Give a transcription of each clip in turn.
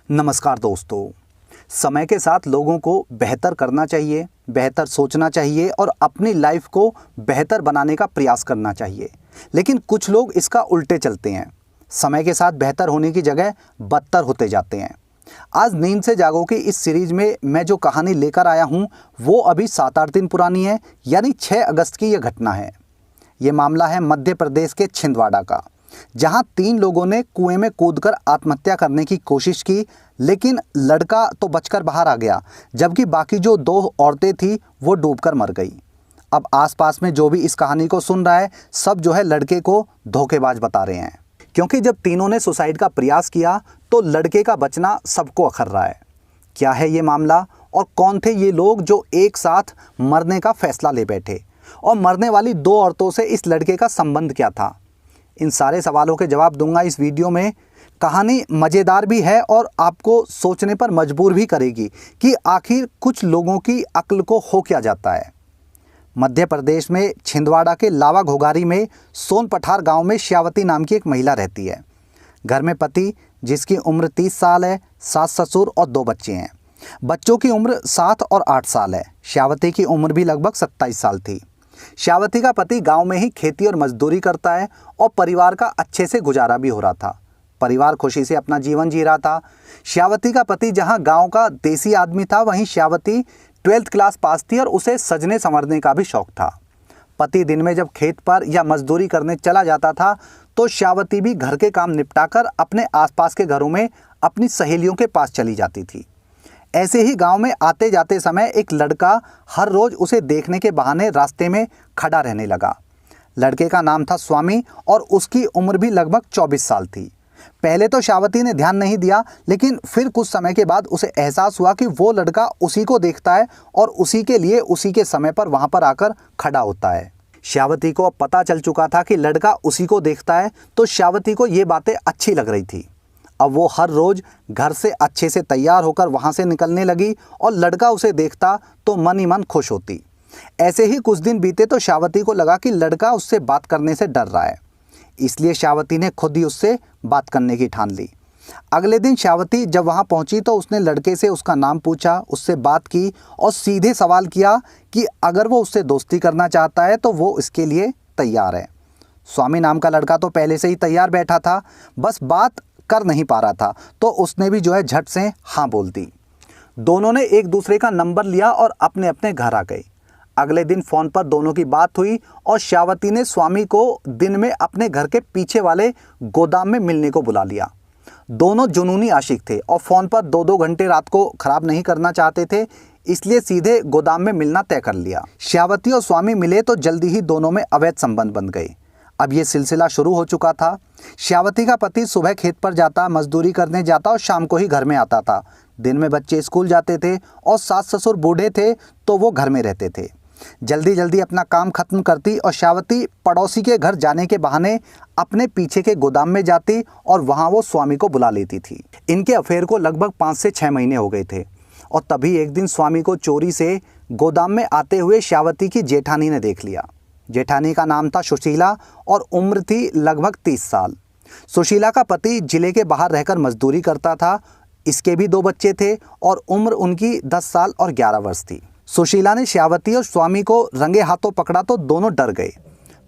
नमस्कार दोस्तों। समय के साथ लोगों को बेहतर करना चाहिए, बेहतर सोचना चाहिए और अपनी लाइफ को बेहतर बनाने का प्रयास करना चाहिए। लेकिन कुछ लोग इसका उल्टे चलते हैं। समय के साथ बेहतर होने की जगह बदतर होते जाते हैं। आज नींद से जागो की इस सीरीज में मैं जो कहानी लेकर आया हूँ वो अभी 7-8 दिन पुरानी है, यानी 6 अगस्त की यह घटना है। ये मामला है मध्य प्रदेश के छिंदवाड़ा का, जहां 3 लोगों ने कुएं में कूदकर आत्महत्या करने की कोशिश की, लेकिन लड़का तो बचकर बाहर आ गया, जबकि बाकी जो 2 औरतें थी वो डूबकर मर गई। अब आसपास में जो भी इस कहानी को सुन रहा है, सब जो है लड़के को धोखेबाज बता रहे हैं, क्योंकि जब तीनों ने सुसाइड का प्रयास किया तो लड़के का बचना सबको अखर रहा है। क्या है ये मामला और कौन थे ये लोग जो एक साथ मरने का फैसला ले बैठे, और मरने वाली 2 औरतों से इस लड़के का संबंध क्या था? इन सारे सवालों के जवाब दूंगा इस वीडियो में। कहानी मज़ेदार भी है और आपको सोचने पर मजबूर भी करेगी कि आखिर कुछ लोगों की अक्ल को हो क्या जाता है। मध्य प्रदेश में छिंदवाड़ा के लावा घोघारी में सोन पठार गांव में श्यावती नाम की एक महिला रहती है। घर में पति, जिसकी उम्र 30 साल है, सास ससुर और 2 बच्चे हैं। बच्चों की उम्र 7 और 8 साल है। श्यावती की उम्र भी लगभग 27 साल थी। श्यावती का पति गांव में ही खेती और मजदूरी करता है और परिवार का अच्छे से गुजारा भी हो रहा था। परिवार खुशी से अपना जीवन जी रहा था। श्यावती का पति जहां गांव का देसी आदमी था, वहीं श्यावती 12th क्लास पास थी और उसे सजने संवरने का भी शौक था। पति दिन में जब खेत पर या मजदूरी करने चला जाता था तो श्यावती भी घर के काम निपटाकर अपने आसपास के घरों में अपनी सहेलियों के पास चली जाती थी। ऐसे ही गांव में आते जाते समय एक लड़का हर रोज उसे देखने के बहाने रास्ते में खड़ा रहने लगा। लड़के का नाम था स्वामी और उसकी उम्र भी लगभग 24 साल थी। पहले तो श्यावती ने ध्यान नहीं दिया, लेकिन फिर कुछ समय के बाद उसे एहसास हुआ कि वो लड़का उसी को देखता है और उसी के लिए उसी के समय पर वहां पर आकर खड़ा होता है। श्यावती को अब पता चल चुका था कि लड़का उसी को देखता है, तो श्यावती को ये बातें अच्छी लग रही थी। अब वो हर रोज घर से अच्छे से तैयार होकर वहां से निकलने लगी और लड़का उसे देखता तो मन ही मन खुश होती। ऐसे ही कुछ दिन बीते तो श्यावती को लगा कि लड़का उससे बात करने से डर रहा है, इसलिए श्यावती ने खुद ही उससे बात करने की ठान ली। अगले दिन श्यावती जब वहां पहुंची तो उसने लड़के से उसका नाम पूछा, उससे बात की और सीधे सवाल किया कि अगर वो उससे दोस्ती करना चाहता है तो वो इसके लिए तैयार है। स्वामी नाम का लड़का तो पहले से ही तैयार बैठा था, बस बात कर नहीं पा रहा था, तो उसने भी जो है झट से हाँ बोल दी। दोनों ने एक दूसरे का नंबर लिया और अपने अपने घर आ गए। अगले दिन फ़ोन पर दोनों की बात हुई और श्यावती ने स्वामी को दिन में अपने घर के पीछे वाले गोदाम में मिलने को बुला लिया। दोनों जुनूनी आशिक थे और फ़ोन पर 2-2 घंटे रात को ख़राब नहीं करना चाहते थे, इसलिए सीधे गोदाम में मिलना तय कर लिया। श्यावती और स्वामी मिले तो जल्दी ही दोनों में अवैध संबंध बन गए। अब ये सिलसिला शुरू हो चुका था। श्यावती का पति सुबह खेत पर जाता, मजदूरी करने जाता और शाम को ही घर में आता था। दिन में बच्चे स्कूल जाते थे और सास ससुर बूढ़े थे तो वो घर में रहते थे। जल्दी जल्दी अपना काम खत्म करती और श्यावती पड़ोसी के घर जाने के बहाने अपने पीछे के गोदाम में जाती और वहाँ वो स्वामी को बुला लेती थी। इनके अफेयर को लगभग 5 से 6 महीने हो गए थे और तभी एक दिन स्वामी को चोरी से गोदाम में आते हुए श्यावती की जेठानी ने देख लिया। जेठानी का नाम था सुशीला और उम्र थी लगभग 30 साल। सुशीला का पति जिले के बाहर रहकर मजदूरी करता था। इसके भी 2 बच्चे थे और उम्र उनकी 10 साल और 11 वर्ष थी। सुशीला ने श्यावती और स्वामी को रंगे हाथों पकड़ा तो दोनों डर गए।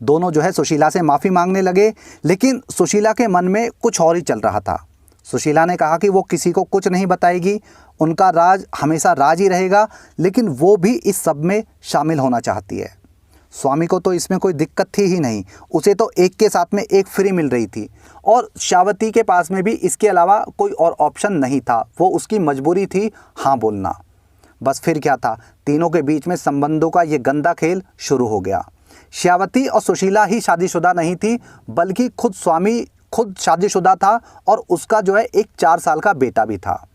दोनों जो है सुशीला से माफ़ी मांगने लगे, लेकिन सुशीला के मन में कुछ और ही चल रहा था। सुशीला ने कहा कि वो किसी को कुछ नहीं बताएगी, उनका राज हमेशा राज ही रहेगा, लेकिन वो भी इस सब में शामिल होना चाहती है। स्वामी को तो इसमें कोई दिक्कत थी ही नहीं, उसे तो एक के साथ में एक फ्री मिल रही थी और श्यावती के पास में भी इसके अलावा कोई और ऑप्शन नहीं था। वो उसकी मजबूरी थी हाँ बोलना। बस फिर क्या था, तीनों के बीच में संबंधों का ये गंदा खेल शुरू हो गया। श्यावती और सुशीला ही शादीशुदा नहीं थी, बल्कि खुद स्वामी खुद शादीशुदा था और उसका जो है एक 4 साल का बेटा भी था।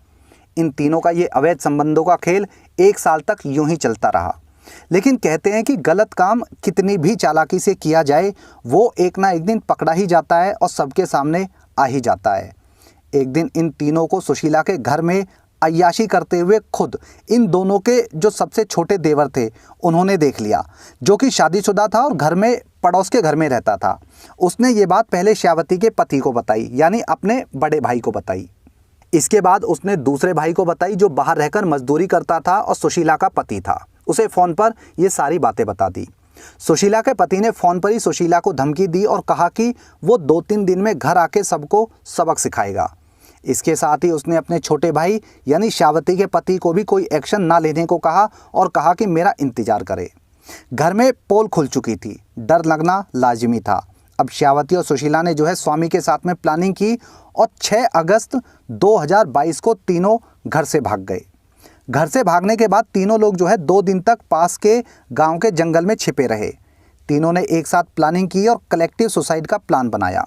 इन तीनों का ये अवैध संबंधों का खेल 1 साल तक यूं ही चलता रहा। लेकिन कहते हैं कि गलत काम कितनी भी चालाकी से किया जाए, वो एक ना एक दिन पकड़ा ही जाता है और सबके सामने आ ही जाता है। एक दिन इन तीनों को सुशीला के घर में अय्याशी करते हुए खुद इन दोनों के जो सबसे छोटे देवर थे उन्होंने देख लिया, जो कि शादीशुदा था और घर में पड़ोस के घर में रहता था। उसने ये बात पहले श्यावती के पति को बताई, यानी अपने बड़े भाई को बताई। इसके बाद उसने दूसरे भाई को बताई जो बाहर रहकर मजदूरी करता था और सुशीला का पति था। उसे फ़ोन पर ये सारी बातें बता दी। सुशीला के पति ने फ़ोन पर ही सुशीला को धमकी दी और कहा कि वो 2-3 दिन में घर आके सबको सबक सिखाएगा। इसके साथ ही उसने अपने छोटे भाई यानी श्यावती के पति को भी कोई एक्शन ना लेने को कहा और कहा कि मेरा इंतज़ार करे। घर में पोल खुल चुकी थी, डर लगना लाजिमी था। अब श्यावती और सुशीला ने जो है स्वामी के साथ में प्लानिंग की और 6 अगस्त 2022 को तीनों घर से भाग गए। घर से भागने के बाद तीनों लोग जो है 2 दिन तक पास के गांव के जंगल में छिपे रहे। तीनों ने एक साथ प्लानिंग की और कलेक्टिव सुसाइड का प्लान बनाया।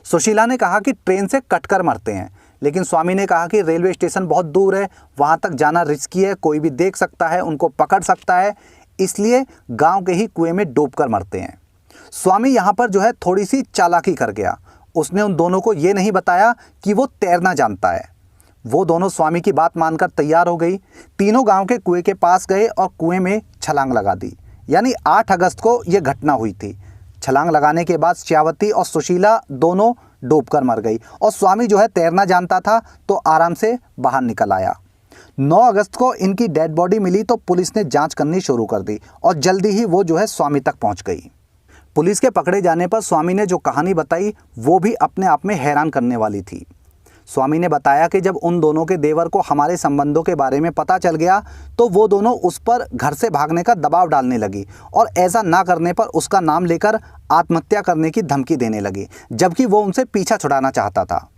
सुशीला ने कहा कि ट्रेन से कटकर मरते हैं, लेकिन स्वामी ने कहा कि रेलवे स्टेशन बहुत दूर है, वहां तक जाना रिस्की है, कोई भी देख सकता है, उनको पकड़ सकता है, इसलिए गांव के ही कुएं में डूबकर मरते हैं। स्वामी यहाँ पर जो है थोड़ी सी चालाकी कर गया। उसने उन दोनों को ये नहीं बताया कि वो तैरना जानता है। वो दोनों स्वामी की बात मानकर तैयार हो गई। तीनों गांव के कुएं के पास गए और कुएं में छलांग लगा दी। यानी 8 अगस्त को ये घटना हुई थी। छलांग लगाने के बाद श्यावती और सुशीला दोनों डूबकर मर गई और स्वामी जो है तैरना जानता था तो आराम से बाहर निकल आया। 9 अगस्त को इनकी डेड बॉडी मिली तो पुलिस ने जांच करनी शुरू कर दी और जल्दी ही वो जो है स्वामी तक पहुंच गई। पुलिस के पकड़े जाने पर स्वामी ने जो कहानी बताई वो भी अपने आप में हैरान करने वाली थी। स्वामी ने बताया कि जब उन दोनों के देवर को हमारे संबंधों के बारे में पता चल गया तो वो दोनों उस पर घर से भागने का दबाव डालने लगी और ऐसा ना करने पर उसका नाम लेकर आत्महत्या करने की धमकी देने लगी, जबकि वो उनसे पीछा छुड़ाना चाहता था।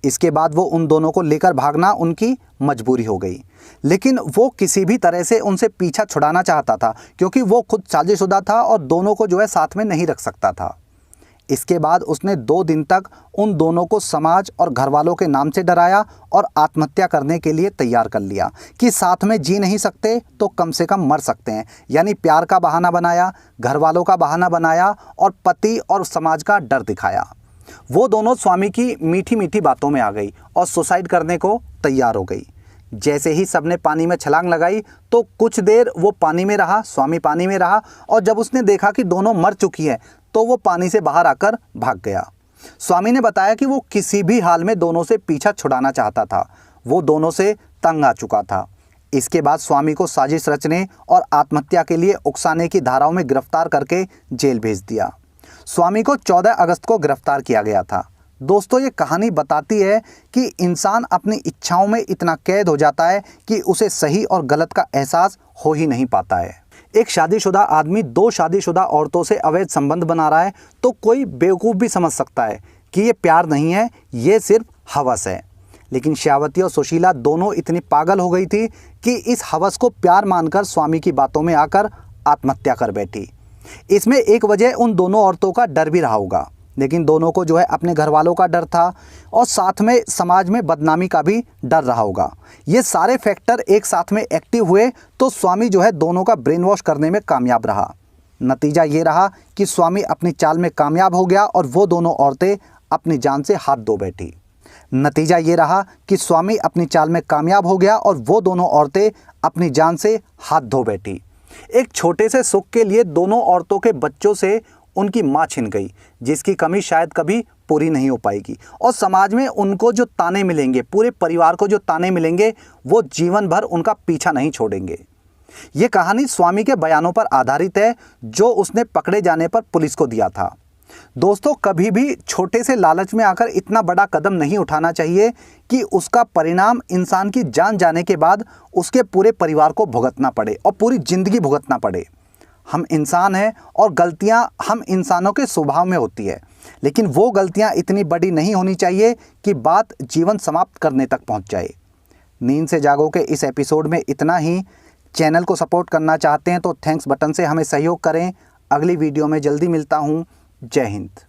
इसके बाद वो उन दोनों को लेकर भागना उनकी मजबूरी हो गई, लेकिन वो किसी भी तरह से उनसे पीछा छुड़ाना चाहता था क्योंकि वो खुद शादीशुदा था और दोनों को जो है साथ में नहीं रख सकता था। इसके बाद उसने 2 दिन तक उन दोनों को समाज और घर वालों के नाम से डराया और आत्महत्या करने के लिए तैयार कर लिया कि साथ में जी नहीं सकते तो कम से कम मर सकते हैं। यानी प्यार का बहाना बनाया, घर वालों का बहाना बनाया और पति और समाज का डर दिखाया। वो दोनों स्वामी की मीठी मीठी बातों में आ गई और सुसाइड करने को तैयार हो गई। जैसे ही सबने पानी में छलांग लगाई तो कुछ देर वो पानी में रहा, स्वामी पानी में रहा और जब उसने देखा कि दोनों मर चुकी है तो वो पानी से बाहर आकर भाग गया। स्वामी ने बताया कि वो किसी भी हाल में दोनों से पीछा छुड़ाना चाहता था, वो दोनों से तंग आ चुका था। इसके बाद स्वामी को साजिश रचने और आत्महत्या के लिए उकसाने की धाराओं में गिरफ्तार करके जेल भेज दिया। स्वामी को 14 अगस्त को गिरफ्तार किया गया था। दोस्तों, ये कहानी बताती है कि इंसान अपनी इच्छाओं में इतना कैद हो जाता है कि उसे सही और गलत का एहसास हो ही नहीं पाता है। एक शादीशुदा आदमी 2 शादीशुदा औरतों से अवैध संबंध बना रहा है तो कोई बेवकूफ़ भी समझ सकता है कि ये प्यार नहीं है, ये सिर्फ हवस है। लेकिन श्यावती और सुशीला दोनों इतनी पागल हो गई थी कि इस हवस को प्यार मानकर स्वामी की बातों में आकर आत्महत्या कर बैठी। इसमें एक वजह उन दोनों औरतों का डर भी रहा होगा, लेकिन दोनों को जो है अपने घर वालों का डर था और साथ में समाज में बदनामी का भी डर रहा होगा। ये सारे फैक्टर एक साथ में एक्टिव हुए तो स्वामी जो है दोनों का ब्रेन वॉश करने में कामयाब रहा। नतीजा ये रहा कि स्वामी अपनी चाल में कामयाब हो गया और वो दोनों औरतें अपनी जान से हाथ धो बैठी। नतीजा ये रहा कि स्वामी अपनी चाल में कामयाब हो गया और वो दोनों औरतें अपनी जान से हाथ धो बैठी। एक छोटे से सुख के लिए दोनों औरतों के बच्चों से उनकी माँ छिन गई, जिसकी कमी शायद कभी पूरी नहीं हो पाएगी और समाज में उनको जो ताने मिलेंगे, पूरे परिवार को जो ताने मिलेंगे, वो जीवन भर उनका पीछा नहीं छोड़ेंगे। ये कहानी स्वामी के बयानों पर आधारित है जो उसने पकड़े जाने पर पुलिस को दिया था। दोस्तों, कभी भी छोटे से लालच में आकर इतना बड़ा कदम नहीं उठाना चाहिए कि उसका परिणाम इंसान की जान जाने के बाद उसके पूरे परिवार को भुगतना पड़े और पूरी जिंदगी भुगतना पड़े। हम इंसान हैं और गलतियां हम इंसानों के स्वभाव में होती है, लेकिन वो गलतियां इतनी बड़ी नहीं होनी चाहिए कि बात जीवन समाप्त करने तक पहुंच जाए। नींद से जागो के इस एपिसोड में इतना ही। चैनल को सपोर्ट करना चाहते हैं तो थैंक्स बटन से हमें सहयोग करें। अगली वीडियो में जल्दी मिलता हूं। जय हिंद।